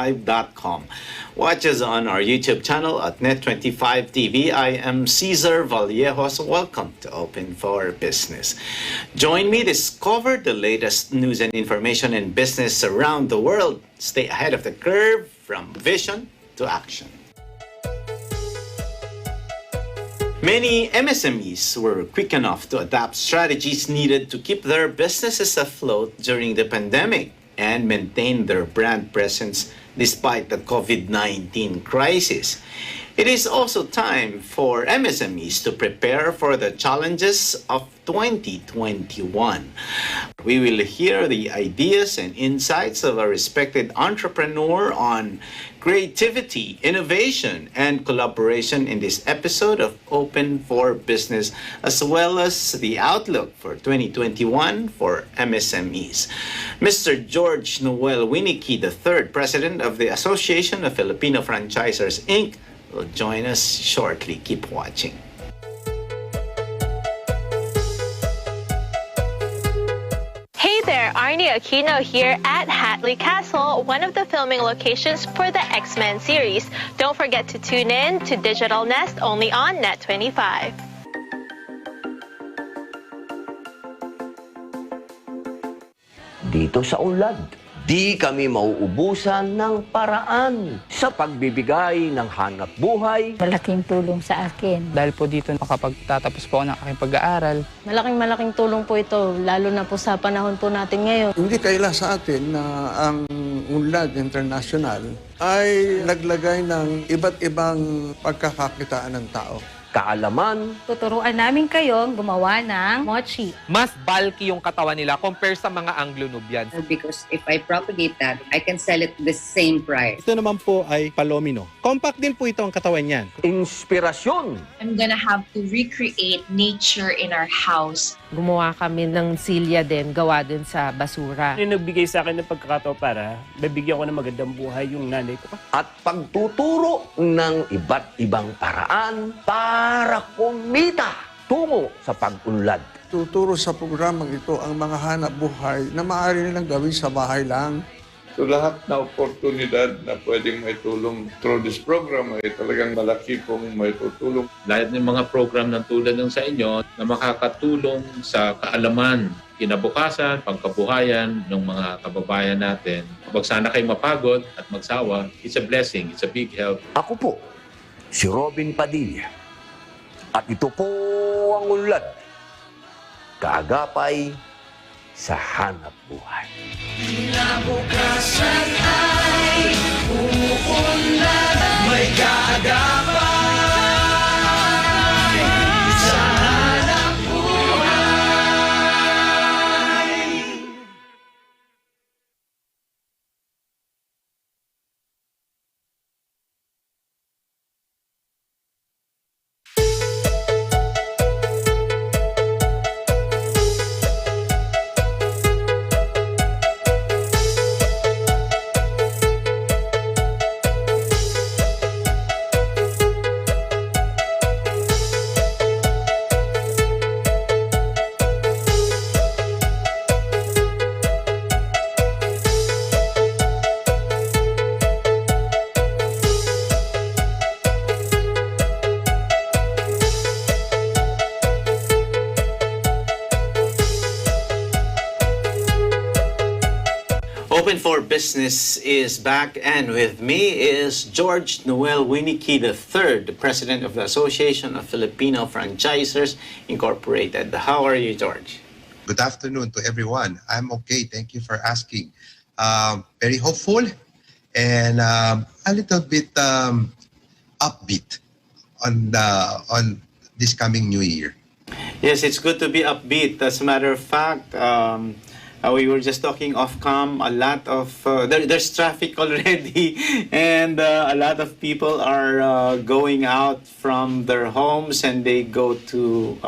net25.com. Watch us on our YouTube channel at Net25 TV. I am Cesar Vallejos. Welcome to Open for Business. Join me to discover the latest news and information in business around the world. Stay ahead of the curve from vision to action. Many MSMEs were quick enough to adapt strategies needed to keep their businesses afloat during the pandemic and maintain their brand presence despite the COVID-19 crisis. It is also time for MSMEs to prepare for the challenges of 2021. We will hear the ideas and insights of a respected entrepreneur on creativity, innovation, and collaboration in this episode of Open for Business, as well as the outlook for 2021 for MSMEs. Mr. Jorge Noel, Wieneke III, President of the Association of Filipino Franchisers Inc., will join us shortly. Keep watching. Hey there, Arnie Aquino here at Hatley Castle, one of the filming locations for the X-Men series. Don't forget to tune in to Digital Nest only on Net25. Dito sa Unlad, di kami mauubusan ng paraan sa pagbibigay ng hanap buhay. Malaking tulong sa akin. Dahil po dito makapagtatapos po ako ng aking pag-aaral. Malaking tulong po ito, lalo na po sa panahon po natin ngayon. Hindi kaila sa atin na ang Unlad International ay naglagay ng iba't ibang pagkakakitaan ng tao. Kaalaman, Tuturuan namin kayong gumawa ng mochi. Mas bulky yung katawan nila compare sa mga Anglo-Nubians. Because if I propagate that, I can sell it the same price. Ito naman po ay palomino. Compact din po ito ang katawan niyan. inspirasyon, I'm gonna have to recreate nature in our house. Gumawa kami ng silya din, gawa din sa basura. Yung nagbigay sa akin ng pagkakataon para bibigyan ko ng magandang buhay yung nanay ko. at pagtuturo ng iba't ibang paraan para kumita tungo sa pag-unlad. Tuturo sa programang ito ang mga hanap buhay na maaari nilang gawin sa bahay lang. So lahat na oportunidad na pwedeng may tulong through this program ay talagang malaki pong may tutulong. Lahat ng mga program ng tulad ng sa inyo na makakatulong sa kaalaman, kinabukasan, pangkabuhayan ng mga kababayan natin. Huwag sana kayo mapagod at magsawa. It's a blessing. It's a big help. Ako po, si Robin Padilla. At ito po ang Unlad. Kaagapay sa hanap buhay. Kinabukasan ay umuunlad, may kaagapay sa hanap buhay. Open for Business is back, and with me is Jorge Noel, Wieneke III, the President of the Association of Filipino Franchisers Incorporated. How are you, George? Good afternoon to everyone. I'm okay. Thank you for asking. Very hopeful and a little bit upbeat on this coming new year. Yes, it's good to be upbeat. As a matter of fact, we were just talking off-cam, a lot of, there's traffic already, and a lot of people are going out from their homes and they go to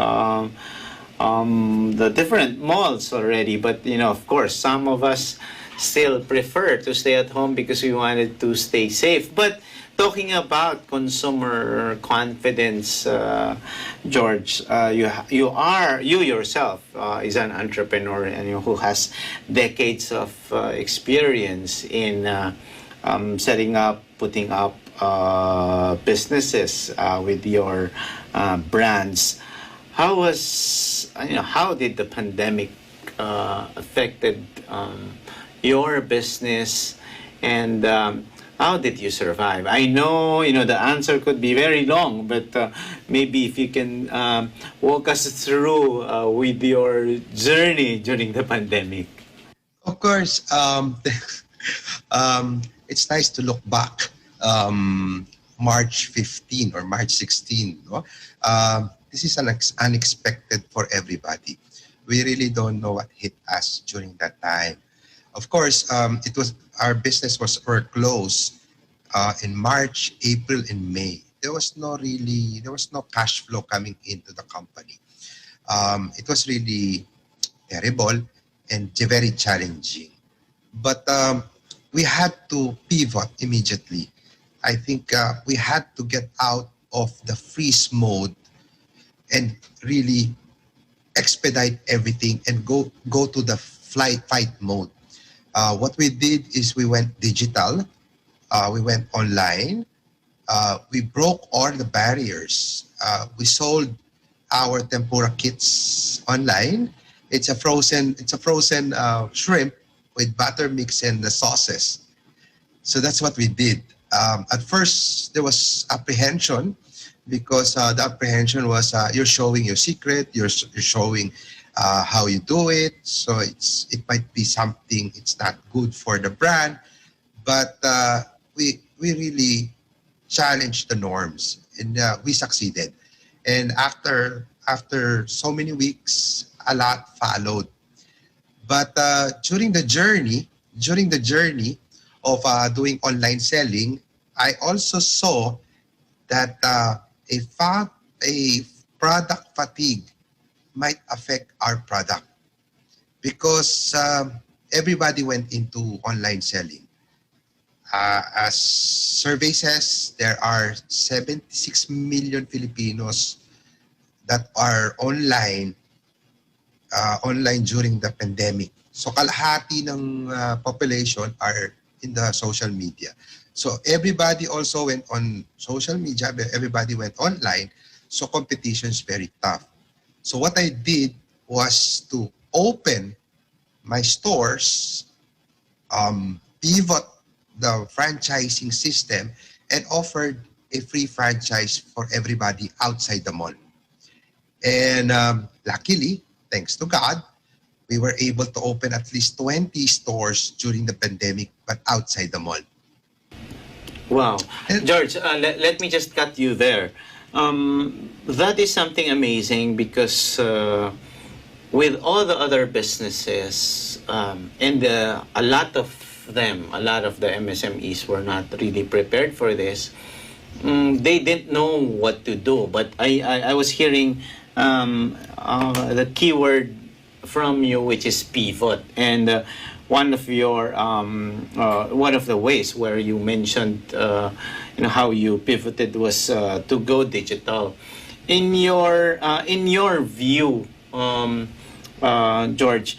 the different malls already. But, you know, of course, some of us still prefer to stay at home because we wanted to stay safe. But talking about consumer confidence, George, you yourself is an entrepreneur and who has decades of experience in setting up, putting up businesses with your brands. How did the pandemic affected your business, and how did you survive? I know, the answer could be very long, but maybe if you can walk us through with your journey during the pandemic. Of course, it's nice to look back. March 15 or March 16, no? This is unexpected for everybody. We really don't know what hit us during that time. Of course, our business were closed in March, April, and May. There was no cash flow coming into the company. It was really terrible and very challenging. But we had to pivot immediately. I think we had to get out of the freeze mode and really expedite everything and go to the fight mode. What we did is we went digital, we went online, we broke all the barriers. We sold our tempura kits online. It's a frozen shrimp with butter mix and the sauces. So that's what we did. At first, there was apprehension because the apprehension was you're showing your secret, you're showing how you do it. So it might be something, it's not good for the brand. But we really challenged the norms and we succeeded. And after so many weeks, a lot followed. But during the journey of doing online selling, I also saw that a product fatigue might affect our product because everybody went into online selling. As survey says, there are 76 million Filipinos that are online during the pandemic. So kalahati ng population are in the social media. So everybody also went on social media, everybody went online. So competition is very tough. So what I did was to open my stores, pivot the franchising system, and offered a free franchise for everybody outside the mall. And luckily, thanks to God, we were able to open at least 20 stores during the pandemic, but outside the mall. Wow. George, let me just cut you there. That is something amazing because with all the other businesses, and a lot of the MSMEs were not really prepared for this. They didn't know what to do. But I was hearing the keyword from you, which is pivot, and one of the ways where you mentioned how you pivoted was to go digital. In your view, George,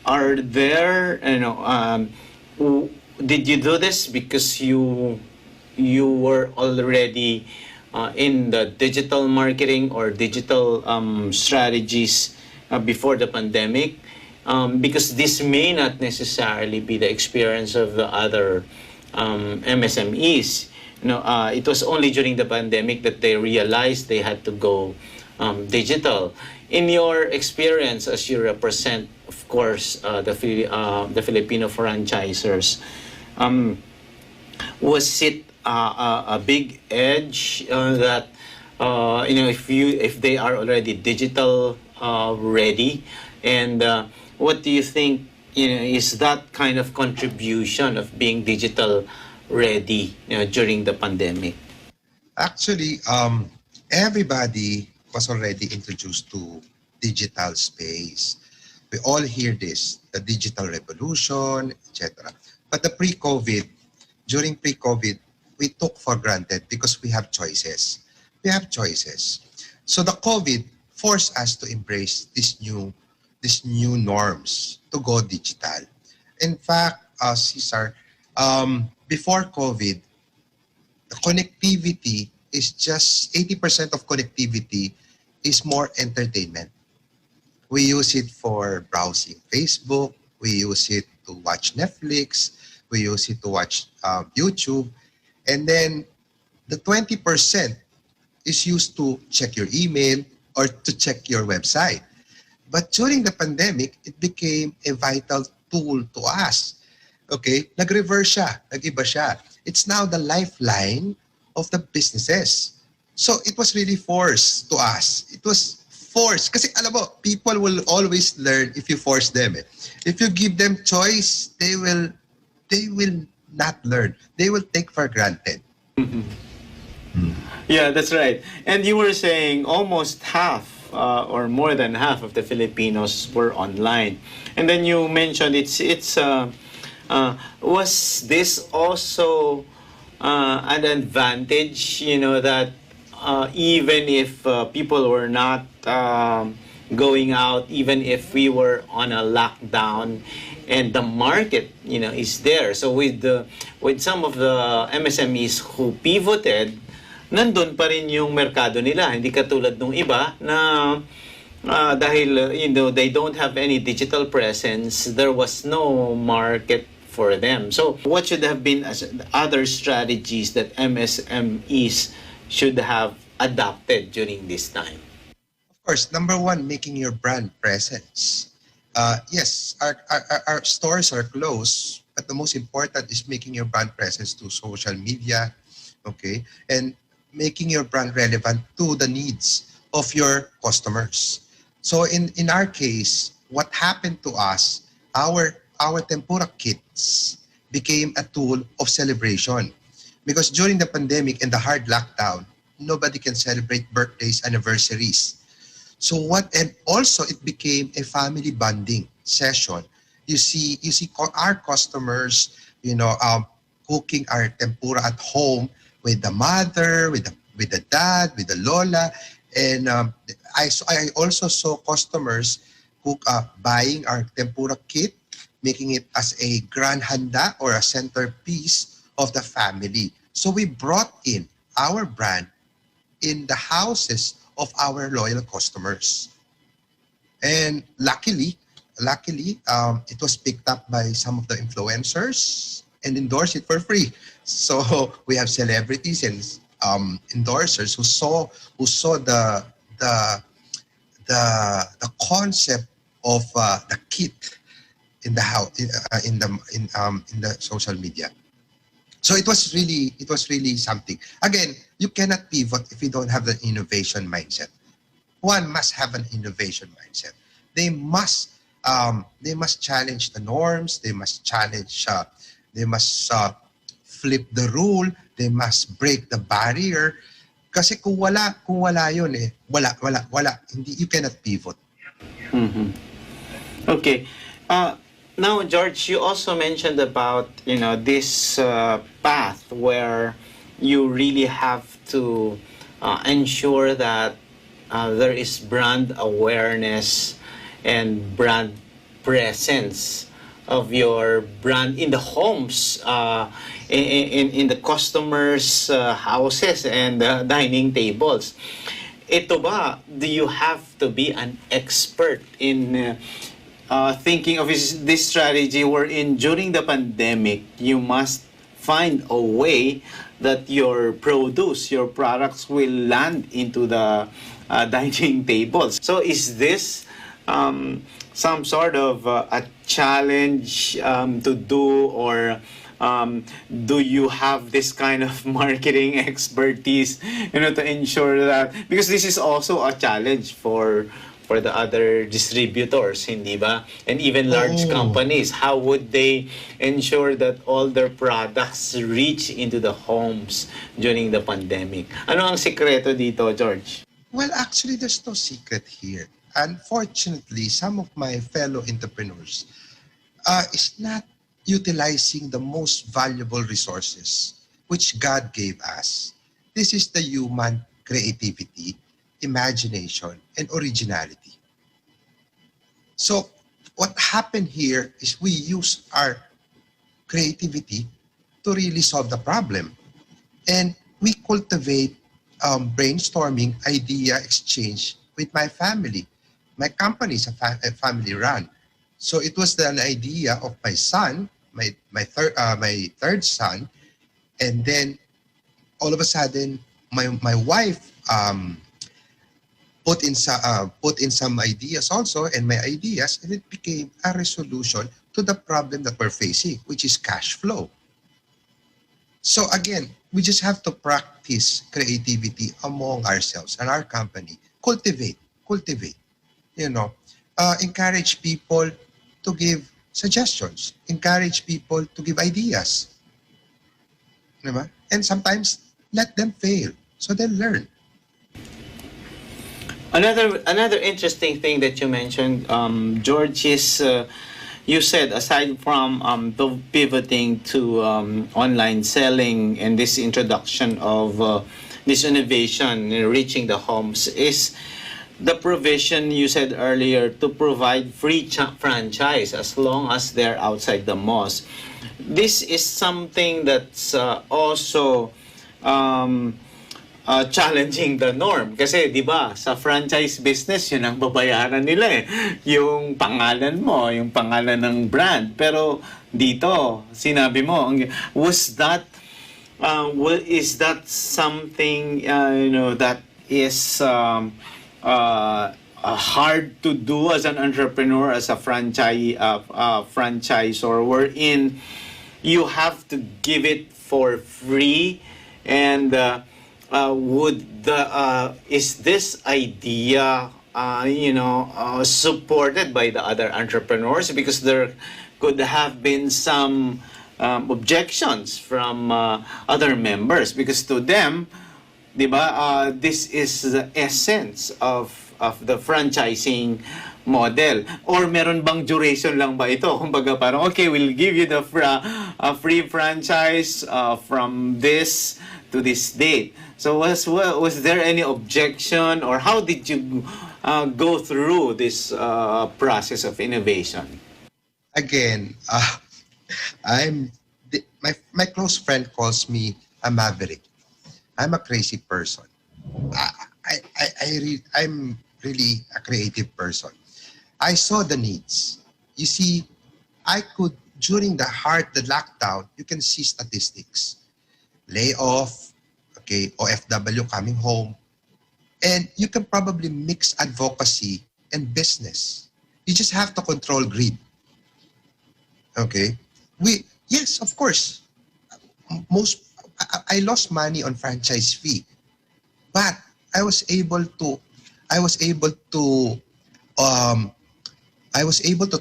are there did you do this because you were already in the digital marketing or digital strategies before the pandemic? Because this may not necessarily be the experience of the other MSMEs. It was only during the pandemic that they realized they had to go digital. In your experience, as you represent, of course, the Filipino franchisers, was it a big edge that if they are already digital ready, and what do you think is that kind of contribution of being digital ready during the pandemic? Actually, everybody was already introduced to digital space. We all hear this, the digital revolution, etc. But during pre-COVID, we took for granted because we have choices. So the COVID forced us to embrace these new norms to go digital. In fact, Cesar, before COVID, the connectivity is just 80% of connectivity is more entertainment. We use it for browsing Facebook. We use it to watch Netflix. We use it to watch YouTube. And then the 20% is used to check your email or to check your website. But during the pandemic, it became a vital tool to us. Okay? Nag-reverse siya. Nag-iba siya. It's now the lifeline of the businesses. So it was really forced to us. It was forced. Kasi alam mo, people will always learn if you force them. If you give them choice, they will not learn. They will take for granted. Yeah, that's right. And you were saying almost half or more than half of the Filipinos were online. And then you mentioned was this also an advantage, that even if people were not going out, even if we were on a lockdown and the market, is there. So with some of the MSMEs who pivoted, nandun pa rin yung merkado nila. Hindi katulad nung iba na dahil they don't have any digital presence, there was no market for them. So what should have been other strategies that MSMEs should have adopted during this time? Of course, number one, making your brand presence. Yes, our stores are closed, but the most important is making your brand presence to social media, okay, and making your brand relevant to the needs of your customers. So in our case, what happened to us, our tempura kits became a tool of celebration. Because during the pandemic and the hard lockdown, nobody can celebrate birthdays, anniversaries. So and also it became a family bonding session. You see our customers, cooking our tempura at home with the mother, with the dad, with the lola, and I also saw customers buying our tempura kit, making it as a grand handa or a centerpiece of the family. So we brought in our brand in the houses of our loyal customers. And luckily, it was picked up by some of the influencers and endorsed it for free. So we have celebrities and endorsers who saw the concept of the kit in the house in the social media. So it was really something. Again, you cannot pivot if you don't have the innovation mindset. One must have an innovation mindset. They must challenge the norms. They must challenge. They must flip the rule. They must break the barrier. Kasi kung wala yun wala. Hindi, you cannot pivot. Mm-hmm. Okay. Now, George, you also mentioned about this path where you really have to ensure that there is brand awareness and brand presence of your brand in the homes, in the customers' houses and dining tables. Ito ba, do you have to be an expert in thinking of this strategy wherein during the pandemic, you must find a way that your products will land into the dining tables. So is this some sort of a challenge to do, or do you have this kind of marketing expertise, to ensure that, because this is also a challenge for the other distributors, hindi ba? And even large companies, how would they ensure that all their products reach into the homes during the pandemic? Ano ang sikreto dito, George? Well, actually, there's no secret here. Unfortunately, some of my fellow entrepreneurs is not utilizing the most valuable resources which God gave us. This is the human creativity, imagination, and originality. So what happened here is we use our creativity to really solve the problem. And we cultivate brainstorming, idea exchange with my family. My company is a family run. So it was an idea of my son, my third son, and then all of a sudden my wife put in some ideas also, and my ideas, and it became a resolution to the problem that we're facing, which is cash flow. So again, we just have to practice creativity among ourselves and our company. Cultivate. Encourage people to give suggestions. Encourage people to give ideas. Diba? And sometimes let them fail so they'll learn. Another interesting thing that you mentioned, George, is you said aside from pivoting to online selling and this introduction of this innovation in reaching the homes, is the provision you said earlier to provide free franchise as long as they're outside the malls. This is something that's also challenging the norm. Kasi, di ba, sa franchise business, yun ang babayaran nila eh. Yung pangalan mo, yung pangalan ng brand. Pero dito, sinabi mo, is that something, that is hard to do as an entrepreneur, as a franchisor, wherein you have to give it for free? And is this idea supported by the other entrepreneurs? Because there could have been some objections from other members, because to them, diba, this is the essence of the franchising model. Or meron bang duration lang ba ito? Kumbaga parang, okay, we'll give you the free franchise from this to this date. So was there any objection, or how did you go through this process of innovation? Again, my close friend calls me a maverick. I'm a crazy person. I'm really a creative person. I saw the needs. You see, during the lockdown, you can see statistics. Layoff, okay, OFW coming home. And you can probably mix advocacy and business. You just have to control greed. Okay? Yes, of course. I lost money on franchise fee, but I was able to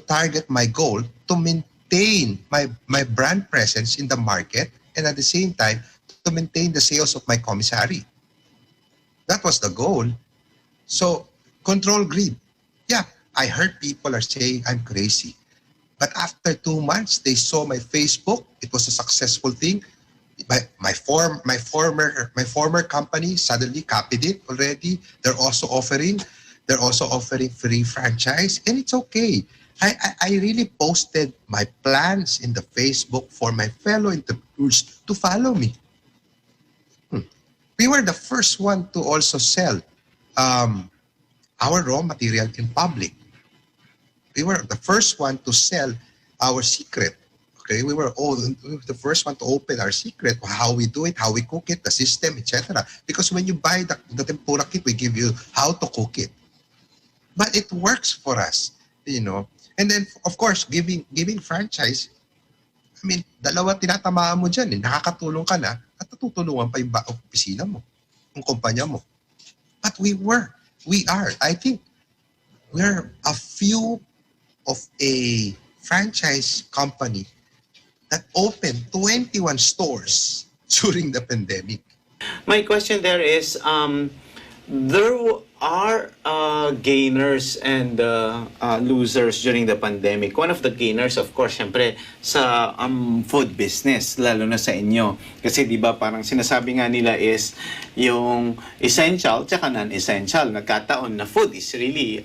target my goal to maintain my brand presence in the market, and at the same time to maintain the sales of my commissary. That was the goal. So control greed. Yeah, I heard people are saying I'm crazy, but after 2 months they saw my Facebook. It was a successful thing. My former company suddenly copied it already. They're also offering free franchise, and it's okay. I really posted my plans in the Facebook for my fellow entrepreneurs to follow me. We were the first one to also sell our raw material in public. We were the first one to sell our secret. Okay, we were the first one to open our secret, how we do it, how we cook it, the system, etc. Because when you buy the tempura kit, we give you how to cook it. But it works for us, And then, of course, giving franchise, I mean, dalawa tinatamaan mo dyan. Nakakatulong ka na at natutulungan pa yung opisina mo, yung kumpanya mo. But we are. I think we're a few of a franchise company that opened 21 stores during the pandemic. My question there is, there are gainers and losers during the pandemic. One of the gainers, of course, syempre, sa food business, lalo na sa inyo. Kasi di ba parang sinasabi nga nila is yung essential tsaka non-essential. Nagkataon na food is really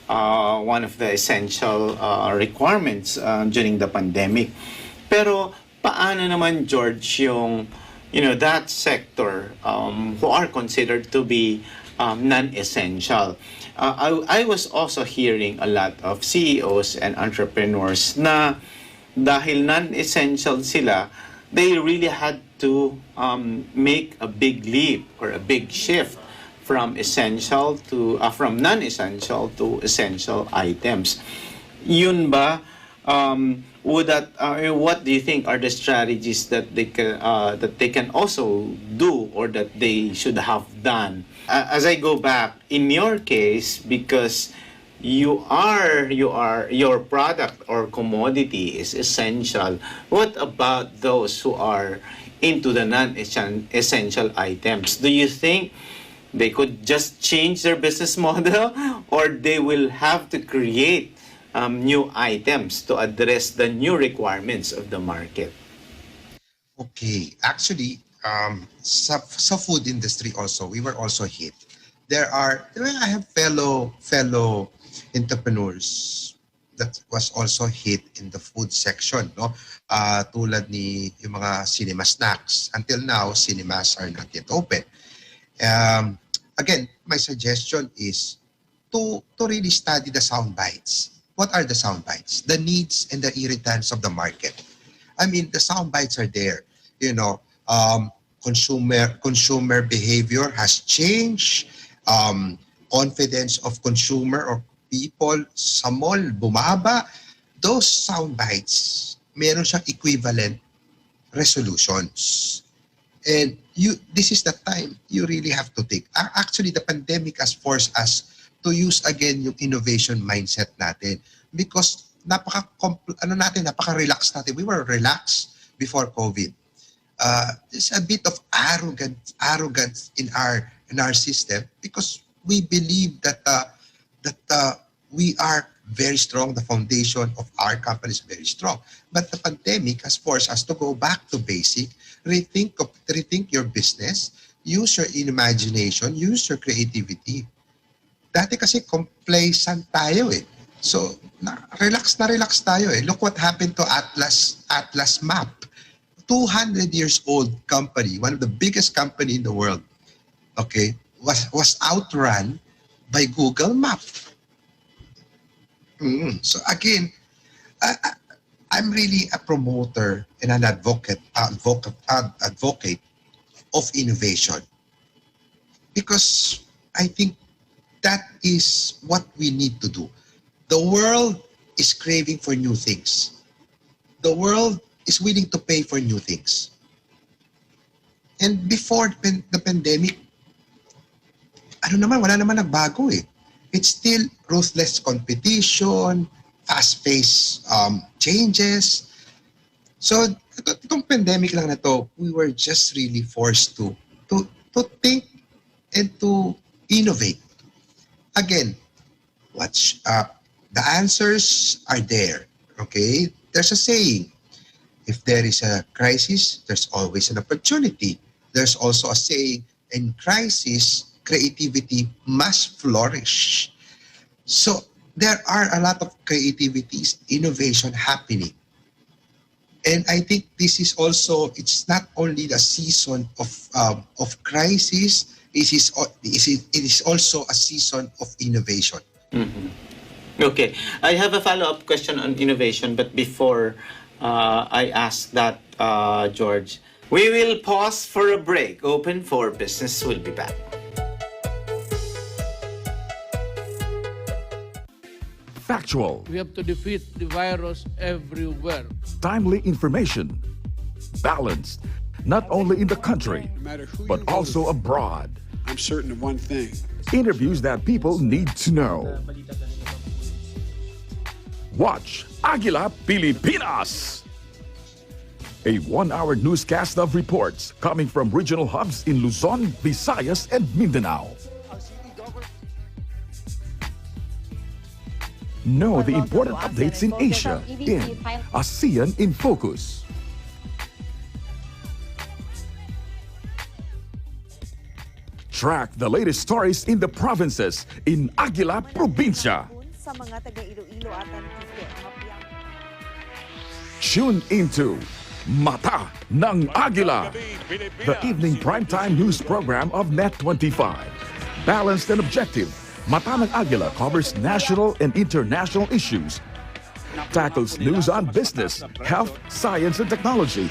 one of the essential requirements during the pandemic. Pero paano naman, George, yung that sector who are considered to be non-essential? I was also hearing a lot of CEOs and entrepreneurs na dahil non-essential sila, they really had to make a big leap or a big shift from non-essential to essential items. Yun ba? What do you think are the strategies that they can also do or that they should have done? As I go back, in your case, because your product or commodity is essential, what about those who are into the non-essential items? Do you think they could just change their business model, or they will have to create new items to address the new requirements of the market? Okay, actually, sa food industry also, we were also hit. I have fellow entrepreneurs that was also hit in the food section, no? Tulad ni yung mga cinema snacks. Until now, cinemas are not yet open. Again, my suggestion is to really study the sound bites. What are the sound bites? The needs and the irritants of the market. I mean, the sound bites are there. Consumer behavior has changed. Confidence of consumer or people sa mall bumaba. Those sound bites, meron siyang equivalent resolutions. And this is the time you really have to take. Actually, the pandemic has forced us to use again yung innovation mindset natin because napaka-relax natin. We were relaxed before COVID. There's a bit of arrogance in our system because we believe that we are very strong. The foundation of our company is very strong. But the pandemic has forced us to go back to basic, rethink your business, use your imagination, use your creativity. Dati kasi complacent tayo eh. So, relax tayo eh. Look what happened to Atlas Map. 200 years old company, one of the biggest company in the world, okay, was outrun by Google Map. So again, I'm really a promoter and an advocate of innovation because I think that is what we need to do. The world is craving for new things. The world is willing to pay for new things. And before the pandemic, wala naman nagbago eh. It's still ruthless competition, fast-paced changes. So, itong pandemic lang na to, we were just really forced to think and to innovate. Again, the answers are there, okay? There's a saying, if there is a crisis, there's always an opportunity. There's also a saying, in crisis, creativity must flourish. So there are a lot of creativities, innovation happening. And I think this is also, it's not only the season of crisis, it is also a season of innovation. Mm-hmm. Okay, I have a follow-up question on innovation, but before I ask that, George, we will pause for a break. Open for Business will be back. Factual. We have to defeat the virus everywhere. Timely information. Balanced, not only in the country, but also abroad. I'm certain of one thing. Interviews that people need to know. Watch Aguila Pilipinas! A one-hour newscast of reports coming from regional hubs in Luzon, Visayas, and Mindanao. Know the important updates in Asia in ASEAN in Focus. Track the latest stories in the provinces in Aguila Provincia. Tune into Mata ng Agila, the evening primetime news program of Net25. Balanced and objective, Mata ng Agila covers national and international issues, tackles news on business, health, science and technology,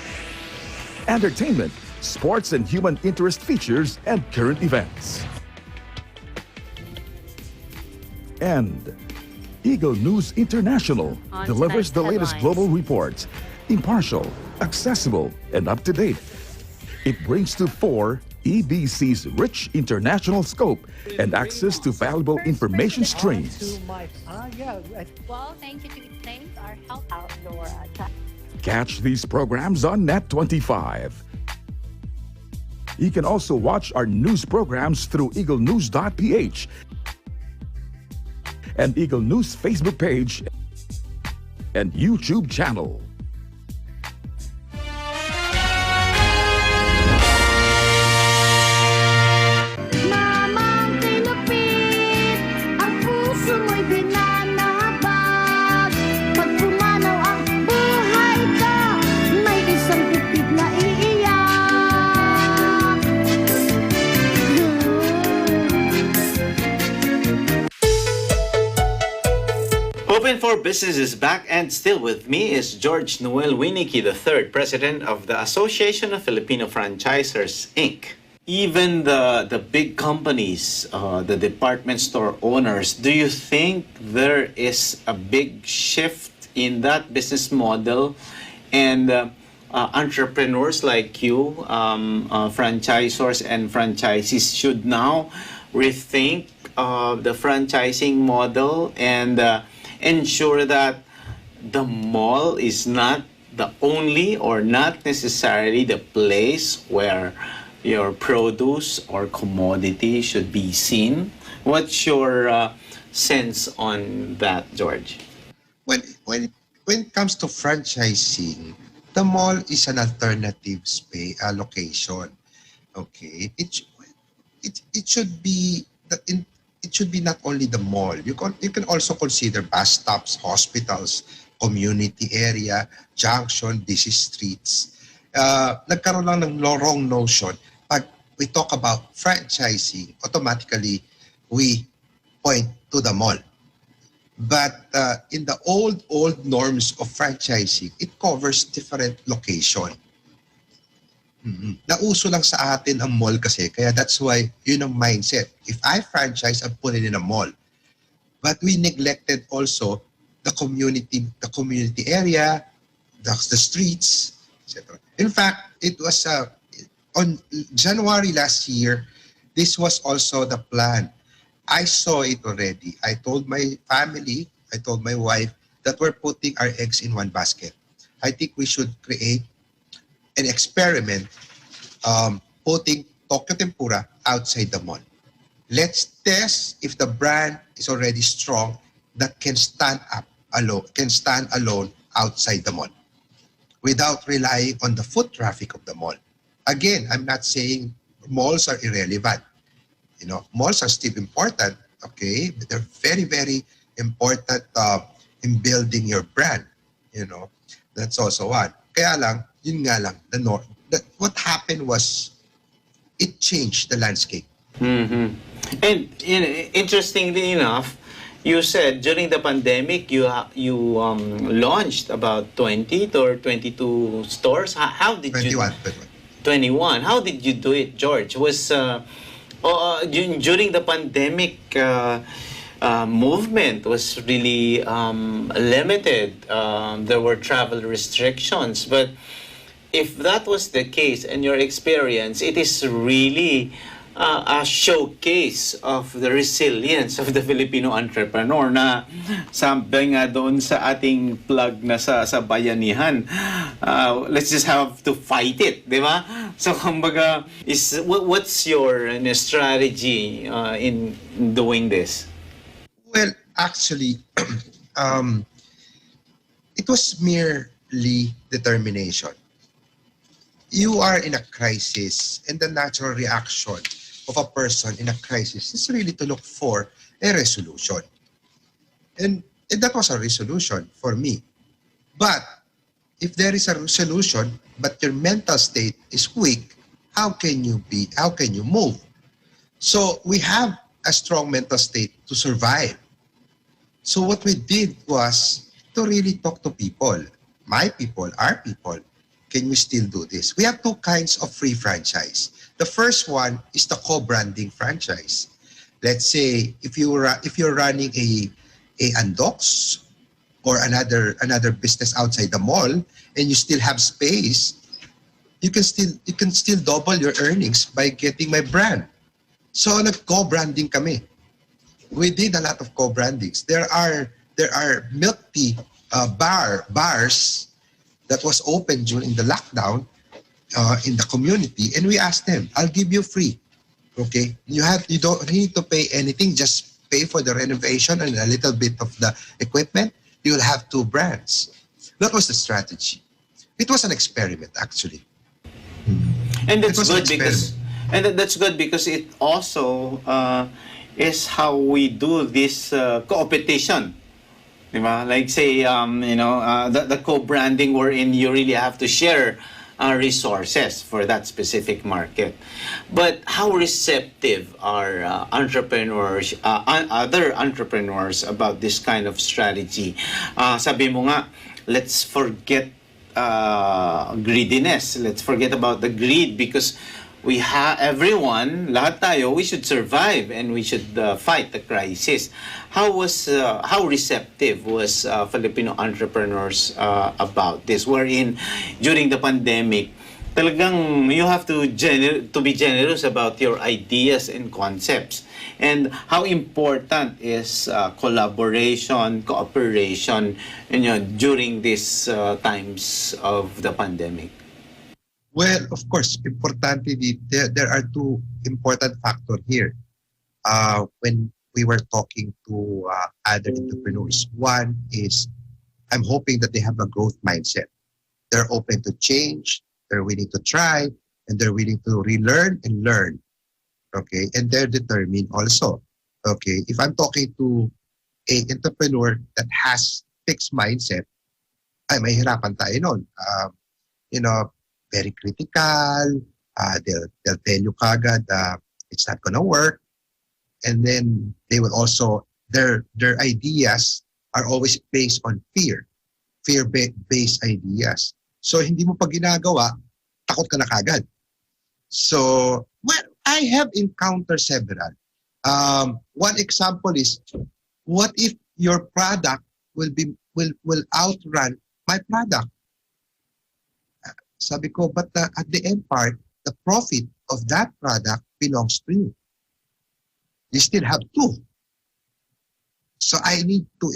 entertainment, sports and human interest features, and current events. And Eagle News International On delivers the tonight's latest headlines. global reports, impartial, accessible, and up-to-date. It brings to fore EBC's rich international scope and access to valuable information streams. Well, thank you to explain our help outdoor. Catch these programs on Net25. You can also watch our news programs through eaglenews.ph and Eagle News Facebook page and YouTube channel. Mamang pinupit, ang puso mo'y binanabag. Pag pumanaw ang buhay ko, may isang pipit na iiyak. Open for Business is back, and still with me is Jorge Noel, Wieneke III, President of the Association of Filipino Franchisers Inc. Even the big companies, the department store owners, do you think there is a big shift in that business model, and entrepreneurs like you, franchisors and franchisees, should now rethink the franchising model and ensure that the mall is not the only or not necessarily the place where your produce or commodity should be seen? What's your sense on that, George? When it comes to franchising, the mall is an alternative space location. Okay, it should be it should be not only the mall. You can also consider bus stops, hospitals, community area, junction, busy streets. Nagkaroon lang ng wrong notion. Pag we talk about franchising, automatically we point to the mall. But in the old norms of franchising, it covers different location. Nauso lang sa atin ang mall kasi, kaya that's why yun ang mindset. If I franchise, I put it in a mall. But we neglected also the community area, the streets, etc. In fact, it was on January last year, this was also the plan. I saw it already. I told my family, I told my wife that we're putting our eggs in one basket. I think we should create an experiment putting Tokyo Tempura outside the mall. Let's test if the brand is already strong that can stand alone outside the mall without relying on the foot traffic of the mall. Again, I'm not saying malls are irrelevant. You know, malls are still important, okay? But they're very, very important in building your brand. You know, that's also one. Kaya lang, yun nga lang, what happened was, it changed the landscape. Mm-hmm. And interestingly enough, you said during the pandemic you launched about 20 or 22 stores. How did 21, you? 21. How did you do it, George? Was during the pandemic movement was really limited. There were travel restrictions, but if that was the case, in your experience, it is really a showcase of the resilience of the Filipino entrepreneur na sabi nga doon sa ating plug na sa bayanihan, let's just have to fight it, di ba? So kumbaga, what's your strategy in doing this? Well, actually, it was merely determination. You are in a crisis, and the natural reaction of a person in a crisis is really to look for a resolution. And that was a resolution for me. But If there is a solution, but your mental state is weak, how can you move? So we have a strong mental state to survive. So what we did was to really talk to people, my people, our people. Can we still do this? We have two kinds of free franchise. The first one is the co-branding franchise. Let's say if you're running a Andox or another business outside the mall and you still have space, you can still double your earnings by getting my brand. So nag-co-branding kami. We did a lot of co-brandings. There are milk tea bars that was open during the lockdown in the community, and we asked them, "I'll give you free. Okay, you don't need to pay anything. Just pay for the renovation and a little bit of the equipment. You'll have two brands." That was the strategy. It was an experiment, actually. And that's good because it also is how we do this competition. Like say, the co-branding wherein you really have to share resources for that specific market. But how receptive are entrepreneurs, other entrepreneurs about this kind of strategy? Sabi mo nga, let's forget greediness. Let's forget about the greed because we have everyone, lahat tayo, we should survive and we should fight the crisis. How receptive was Filipino entrepreneurs about this? Wherein during the pandemic, talagang you have to be generous about your ideas and concepts. And how important is collaboration, cooperation, during these times of the pandemic? Well, of course, there are two important factors here. When we were talking to other entrepreneurs, one is I'm hoping that they have a growth mindset. They're open to change, they're willing to try, and they're willing to relearn and learn. Okay, and they're determined also. Okay, if I'm talking to an entrepreneur that has fixed mindset, ay mahirapan tayo nun. Very critical, they'll tell you kagad it's not gonna work. And then they will also, their ideas are always based on fear-based ideas. So hindi mo pa ginagawa, takot ka na kagad. So, well, I have encountered several. One example is, what if your product will outrun my product? Sabi ko, but at the end part, the profit of that product belongs to you. You still have two. So I need to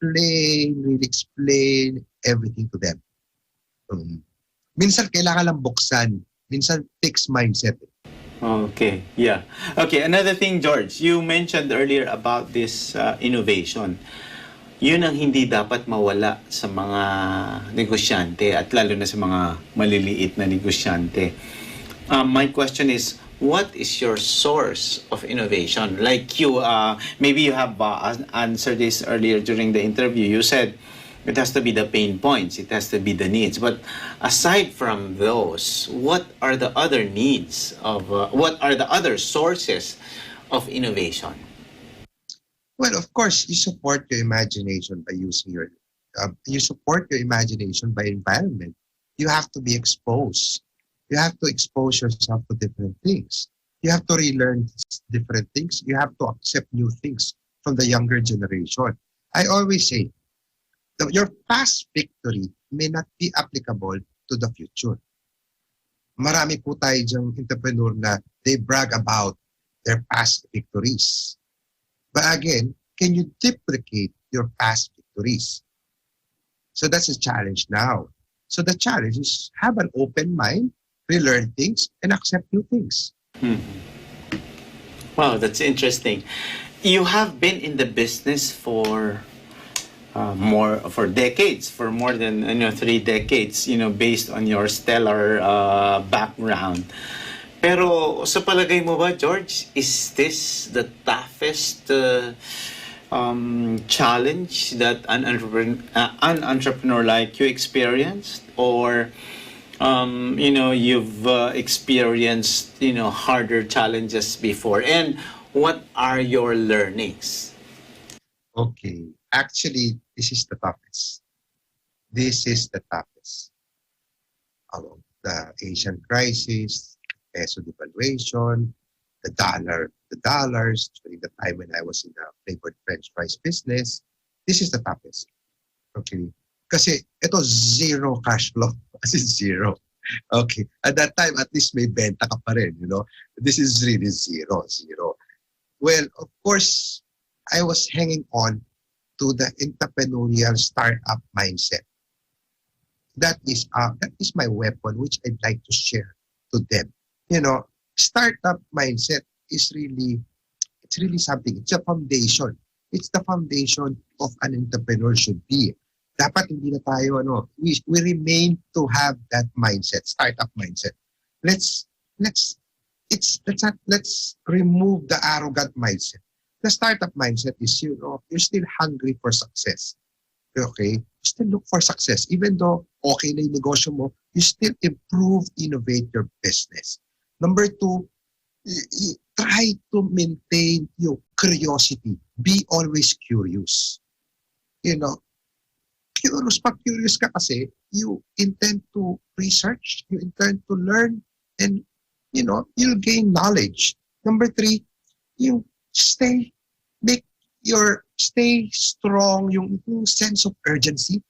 really explain everything to them. Minsan kailangan lang buksan. Minsan fixed mindset. Okay, yeah. Okay, another thing, George, you mentioned earlier about this innovation. Yun ang hindi dapat mawala sa mga negosyante at lalo na sa mga maliliit na negosyante. My question is, what is your source of innovation? Like you, maybe you have answered this earlier during the interview. You said it has to be the pain points, it has to be the needs. But aside from those, what are the other needs of, what are the other sources of innovation? Well, of course, you support your imagination by using you support your imagination by environment. You have to be exposed. You have to expose yourself to different things. You have to relearn different things. You have to accept new things from the younger generation. I always say, your past victory may not be applicable to the future. Marami po tayo dyang entrepreneur na they brag about their past victories. But again, can you duplicate your past victories? So that's a challenge now. So the challenge is have an open mind, relearn things, and accept new things. Wow, that's interesting. You have been in the business for decades, for more than 3 decades. Based on your stellar background. Pero sa palagay mo ba, George, is this the toughest challenge that an entrepreneur like you experienced, or you've experienced harder challenges before, and what are your learnings? Okay, actually, this is the toughest. This is the toughest. The Asian crisis, peso devaluation, the dollars during the time when I was in the flavored French fries business. This is the toughest. Okay, kasi ito zero cash flow. As in zero. Okay, at that time at least may benta ka pa rin, This is really zero. Well, of course, I was hanging on to the entrepreneurial startup mindset. That is my weapon, which I'd like to share to them. Startup mindset is really something. It's a foundation. It's the foundation of an entrepreneur should be. Dapat hindi na tayo we remain to have that mindset, startup mindset. Let's remove the arrogant mindset. The startup mindset is you're still hungry for success. Okay? You still look for success. Even though okay na yung negosyo mo, you still improve, innovate your business. Number two, you try to maintain your curiosity. Be always curious. Curious ka kasi, you intend to research, you intend to learn, and you'll gain knowledge. Number three, you stay strong, yung sense of urgency.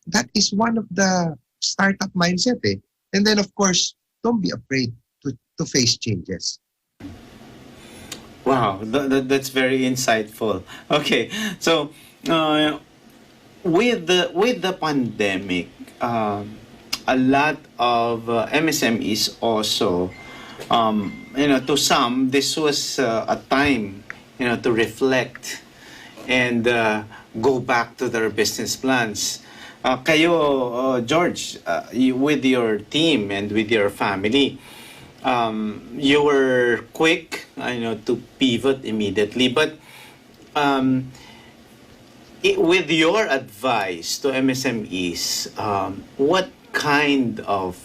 That is one of the startup mindset. And then of course, don't be afraid to face changes. Wow, that's very insightful. Okay, so with the pandemic, a lot of MSMEs also, to some, this was a time, to reflect and go back to their business plans. Kayo, George, with your team and with your family, you were quick, to pivot immediately. But with your advice to MSMEs, what kind of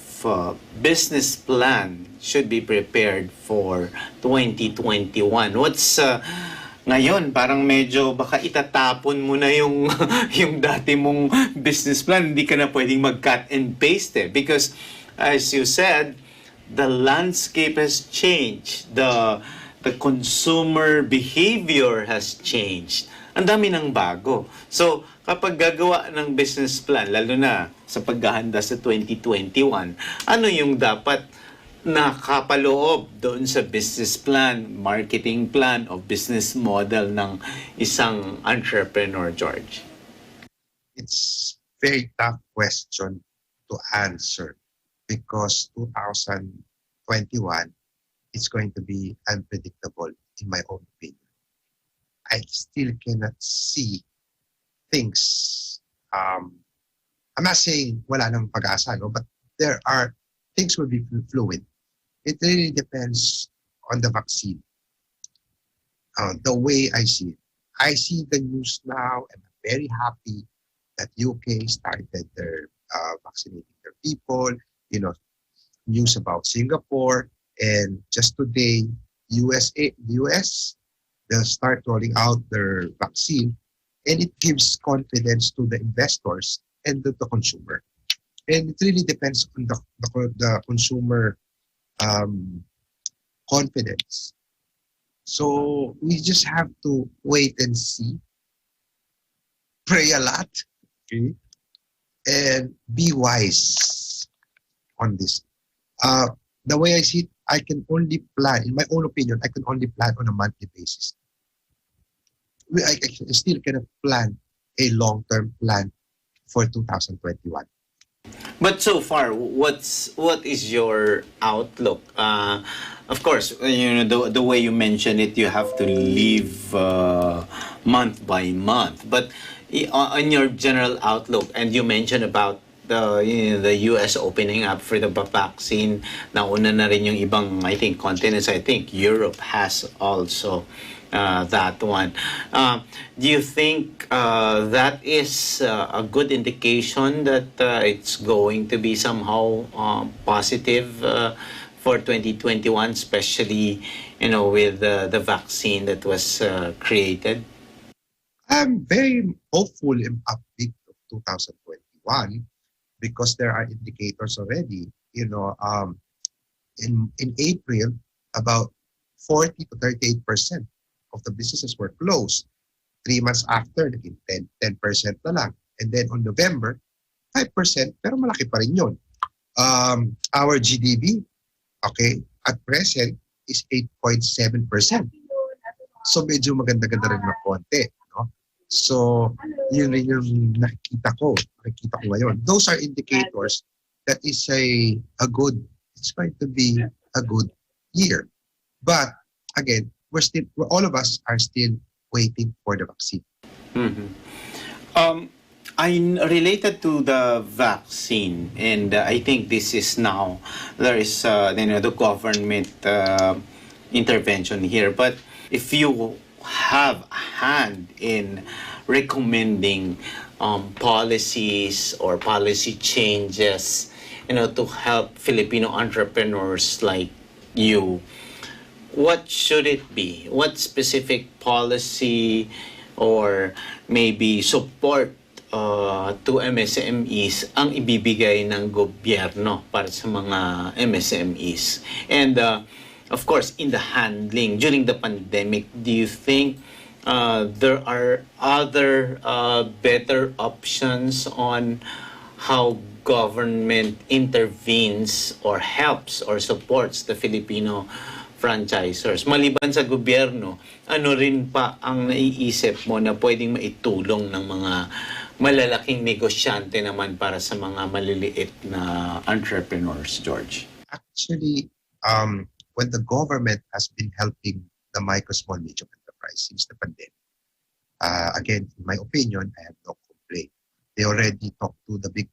business plan should be prepared for 2021? What's ngayon, parang medyo baka itatapon mo na yung dati mong business plan. Hindi ka na pwedeng mag-cut and paste because as you said, the landscape has changed. The consumer behavior has changed. Ang dami ng bago. So, kapag gagawa ng business plan, lalo na sa paghahanda sa 2021, ano yung dapat nakapaloob doon sa business plan, marketing plan, o business model ng isang entrepreneur, George? It's very tough question to answer because 2021 is going to be unpredictable in my own opinion. I still cannot see things. I'm not saying wala nang pag-asa, but there are things will be fluid. It really depends on the vaccine. The way I see it. I see the news now and I'm very happy that UK started their vaccinating their people. News about Singapore, and just today, US, they'll start rolling out their vaccine, and it gives confidence to the investors and to the consumer. And it really depends on the consumer confidence. So we just have to wait and see, pray a lot, okay, and be wise on this. The way I see it, I can only plan, in my own opinion, I can only plan on a monthly basis. I still cannot plan a long-term plan for 2021. But so far, what is your outlook? Of course, the way you mentioned it, you have to live month by month. But on your general outlook, and you mentioned about the US opening up for the vaccine, nauna na rin yung ibang, I think, continents. I think Europe has also that one. Do you think that is a good indication that it's going to be somehow positive for 2021, especially with the vaccine that was created? I'm very hopeful and upbeat of 2021 because there are indicators already. In April, about 40 to 38% of the businesses were closed. 3 months after, naging 10% na lang. And then on November, 5%, pero malaki pa rin yun. Our GDP, okay, at present is 8.7%. So medyo maganda-ganda rin na konti. No? So yun rin yung nakikita ko ngayon. Those are indicators that is it's going to be a good year. But again, all of us are still waiting for the vaccine. Mm-hmm. Related to the vaccine, and I think this is now, there is the government intervention here, but if you have a hand in recommending policies or policy changes, to help Filipino entrepreneurs like you, what should it be? What specific policy or maybe support to MSMEs ang ibibigay ng gobyerno para sa mga MSMEs? And of course, in the handling during the pandemic, do you think there are other better options on how government intervenes or helps or supports the Filipino franchisers? Maliban sa gobyerno, ano rin pa ang naiisip mo na pwedeng maitulong ng mga malalaking negosyante naman para sa mga maliliit na entrepreneurs, George? Actually, when the government has been helping the micro, small, medium enterprise since the pandemic, again, in my opinion, I have no complaint. They already talked to the big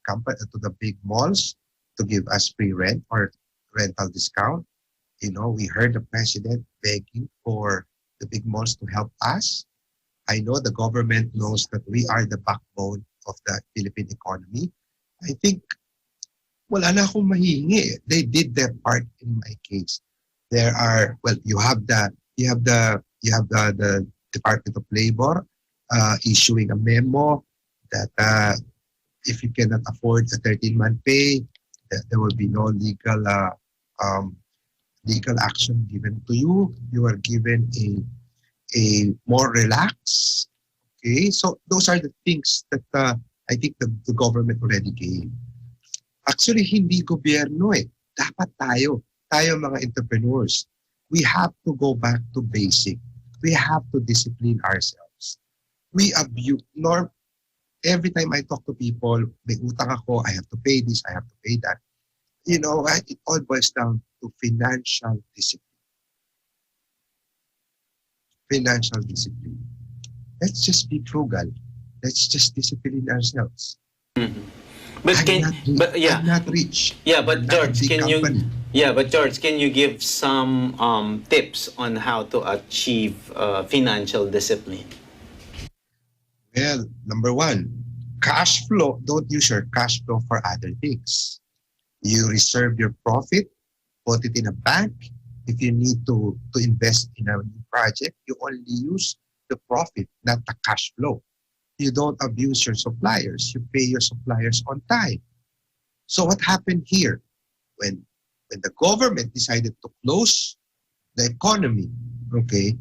malls to give us free rent or rental discount. We heard the president begging for the big malls to help us. I know the government knows that we are the backbone of the Philippine economy. I think wala na akong mahihingi. They did their part in my case. There are, you have the Department of Labor issuing a memo that if you cannot afford a 13-month pay, there will be no legal action given to you. You are given a more relaxed. Okay, so those are the things that I think the government already gave. Actually, hindi gobyerno eh. Dapat tayo mga entrepreneurs. We have to go back to basic. We have to discipline ourselves. Every time I talk to people, may utang ako, I have to pay this, I have to pay that. It all boils down to financial discipline. Financial discipline. Let's just be frugal. Let's just discipline ourselves. Mm-hmm. I'm not rich. Yeah, but George, can you give some tips on how to achieve financial discipline? Well, number one, cash flow. Don't use your cash flow for other things. You reserve your profit, put it in a bank. If you need to invest in a new project, you only use the profit, not the cash flow. You don't abuse your suppliers. You pay your suppliers on time. So what happened here? When the government decided to close the economy, okay,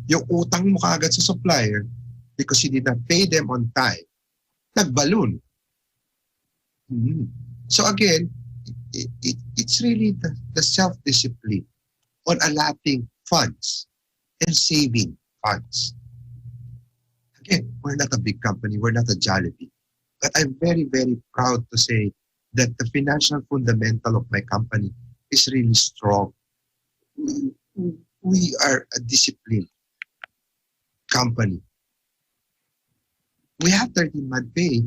yung utang mo kaagad sa supplier because you did not pay them on time, nagballoon. So again, it's really the self-discipline on allotting funds and saving funds. Again, we're not a big company, we're not a Jollibee, but I'm very, very proud to say that the financial fundamental of my company is really strong. We are a disciplined company. We have 13-month pay.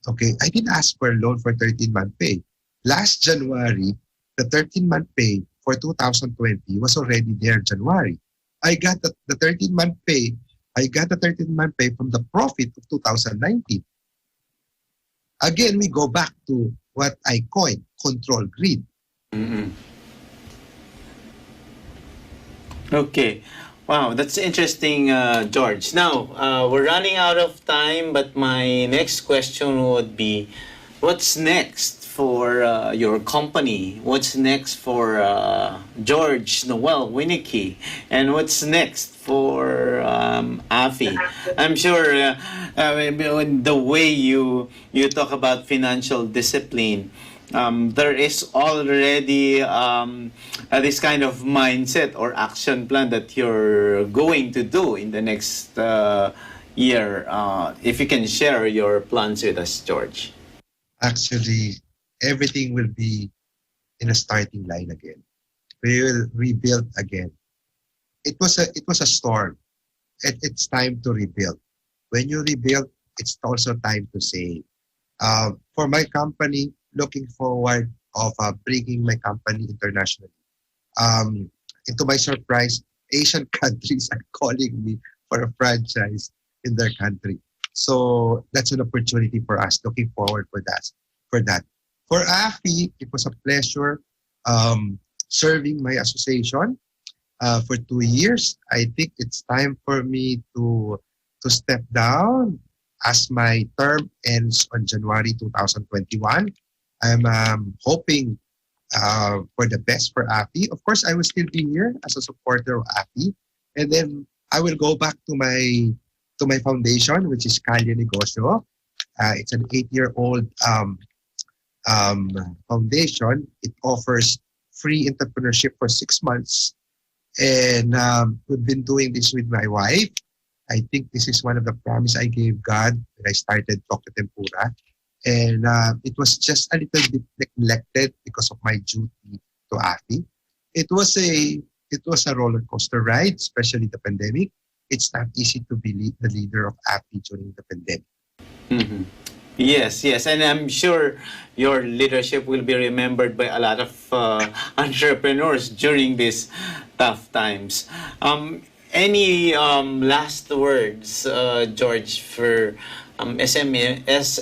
Okay, I didn't ask for a loan for 13-month pay. Last January, the 13-month pay for 2020 was already there January. I got the 13-month pay. I got the 13-month pay from the profit of 2019. Again, we go back to what I coined control grid. Okay. Wow, that's interesting, George. Now, we're running out of time, but my next question would be, what's next for your company? What's next for Jorge Noel Wieneke? And what's next for Afi? I'm sure the way you talk about financial discipline, there is already this kind of mindset or action plan that you're going to do in the next year. If you can share your plans with us, George. Actually, everything will be in a starting line again. We will rebuild again. It was a storm. It's time to rebuild. When you rebuild, it's also time to save. For my company, looking forward of bringing my company internationally. To my surprise, Asian countries are calling me for a franchise in their country. So that's an opportunity for us. Looking forward for that. For AFI, it was a pleasure serving my association for 2 years. I think it's time for me to step down as my term ends on January 2021. I'm hoping for the best for AFI. Of course, I will still be here as a supporter of AFI. And then I will go back to my foundation, which is Kalye Negosyo. It's an 8-year-old foundation. It offers free entrepreneurship for 6 months. And we've been doing this with my wife. I think this is one of the promises I gave God when I started Talk to Tempura. And it was just a little bit neglected because of my duty to AFI. It was a roller coaster ride, especially the pandemic. It's not easy to be the leader of AFI during the pandemic. Mm-hmm. Yes, and I'm sure your leadership will be remembered by a lot of entrepreneurs during these tough times. Any last words, George, for MSMEs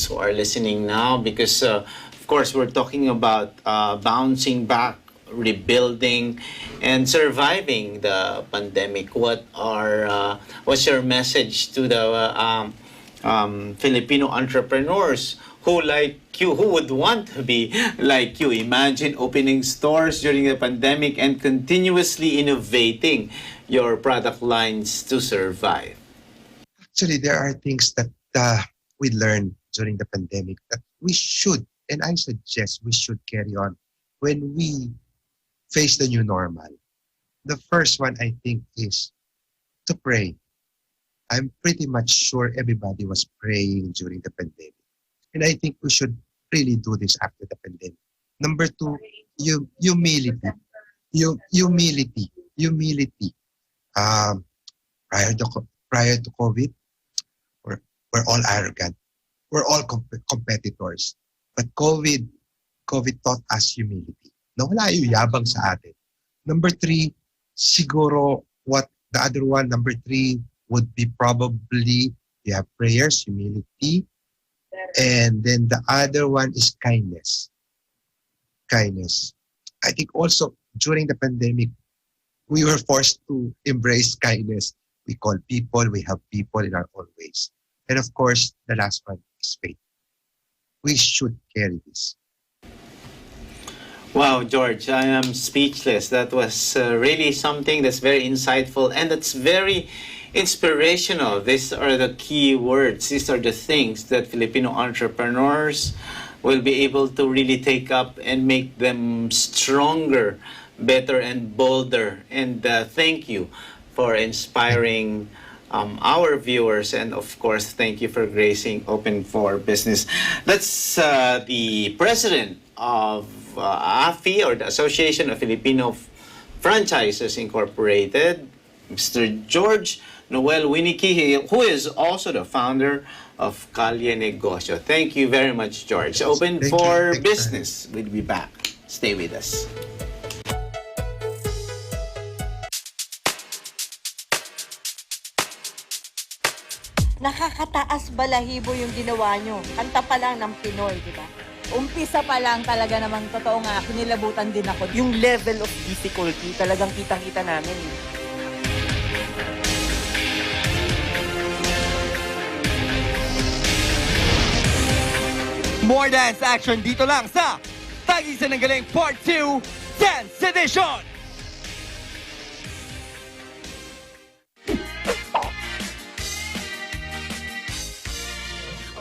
who are listening now? Because, of course, we're talking about bouncing back, rebuilding, and surviving the pandemic. What's your message to the Filipino entrepreneurs who would want to be like you? Imagine opening stores during the pandemic and continuously innovating your product lines to survive. Actually, there are things that we learned during the pandemic that we should, and I suggest we should carry on when we face the new normal. The first one, I think, is to pray. I'm pretty much sure everybody was praying during the pandemic. And I think we should really do this after the pandemic. Number 2, humility. Humility. Prior to COVID, we're all arrogant. We're all competitors. But COVID taught us humility. Nawala yung yabang sa atin. Number 3, siguro number 3 would be probably you have prayers, humility, and then the other one is kindness. Kindness. I think also during the pandemic, we were forced to embrace kindness. We call people, we help people in our own ways. And of course, the last one is faith. We should carry this. Wow, George, I am speechless. That was really something that's very insightful and that's very inspirational. These are the key words. These are the things that Filipino entrepreneurs will be able to really take up and make them stronger, better, and bolder. And thank you for inspiring our viewers. And of course, thank you for gracing Open for Business. That's the president of AFI, or the Association of Filipino Franchisers Incorporated, Mr. Jorge Noel Wieneke, who is also the founder of Kalye Negosyo. Thank you very much, George. Open for Business. We'll be back. Stay with us. Nakakataas balahibo yung ginawa nyo. Kanta pa lang ng Pinoy, di ba? Umpisa pa lang talaga namang totoo nga, kinilabutan din ako. Yung level of difficulty talagang kitang-kita namin. More dance action dito lang sa Tagisan ng Galing Part 2 Dance Edition!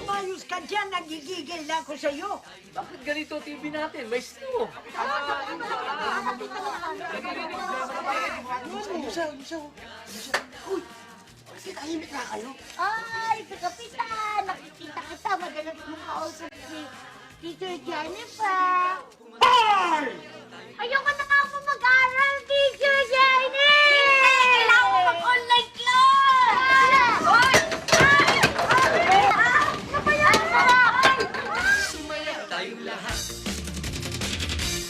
Umayos ka dyan, nagigigil lang ko sa'yo. Bakit ganito TV natin? May snow. Uy, kasi tahimik na kayo. Ay, Kapitan, nakikita kita, madalas mong kausap si Teacher Jennifer. Ay! Ayoko na nga ako mag-aral, Teacher Jennifer! Kailangan mo mag-online class! Hoy! Sumaya tayong lahat.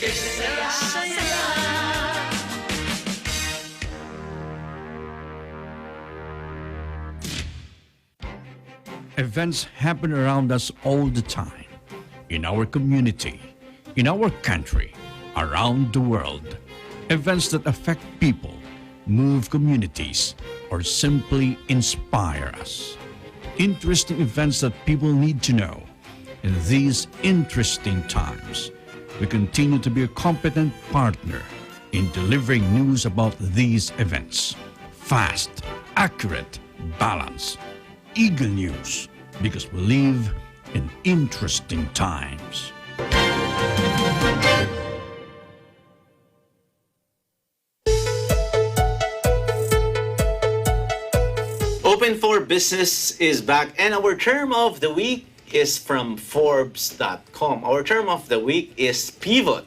Saya-saya. Events happen around us all the time. In our community, in our country, around the world. Events that affect people, move communities, or simply inspire us. Interesting events that people need to know. In these interesting times, we continue to be a competent partner in delivering news about these events. Fast, accurate, balanced. Eagle News, because we live in interesting times. Open for Business is back, and our term of the week is from Forbes.com. Our term of the week is pivot.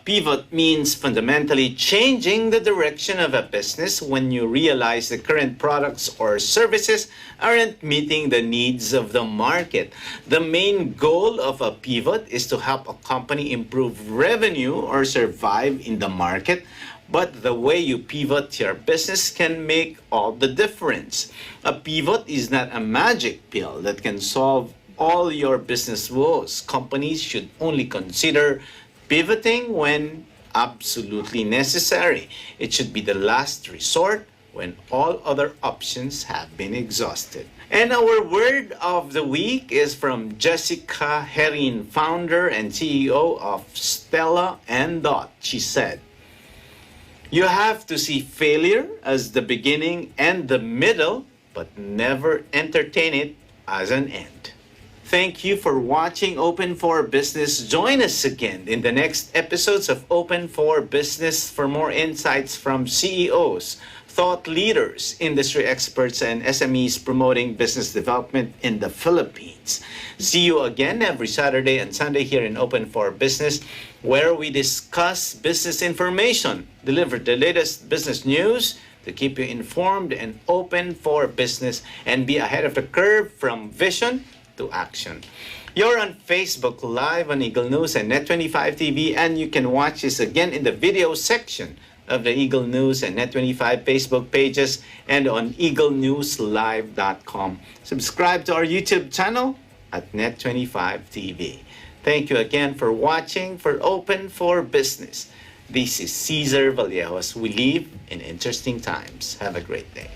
Pivot means fundamentally changing the direction of a business when you realize the current products or services aren't meeting the needs of the market. The main goal of a pivot is to help a company improve revenue or survive in the market. But the way you pivot your business can make all the difference. A pivot is not a magic pill that can solve all your business woes. Companies should only consider pivoting when absolutely necessary. It should be the last resort when all other options have been exhausted. And our word of the week is from Jessica Herrin, founder and CEO of Stella & Dot. She said, "You have to see failure as the beginning and the middle, but never entertain it as an end." Thank you for watching Open for Business. Join us again in the next episodes of Open for Business for more insights from CEOs, thought leaders, industry experts, and SMEs promoting business development in the Philippines. See you again every Saturday and Sunday here in Open for Business, where we discuss business information, deliver the latest business news to keep you informed and open for business and be ahead of the curve from vision to action. You're on Facebook Live on Eagle News and Net25 TV, and you can watch this again in the video section of the Eagle News and Net25 Facebook pages and on eaglenewslive.com. Subscribe to our YouTube channel at Net25 TV. Thank you again for watching for Open for Business. This is Cesar Vallejos. We live in interesting times. Have a great day.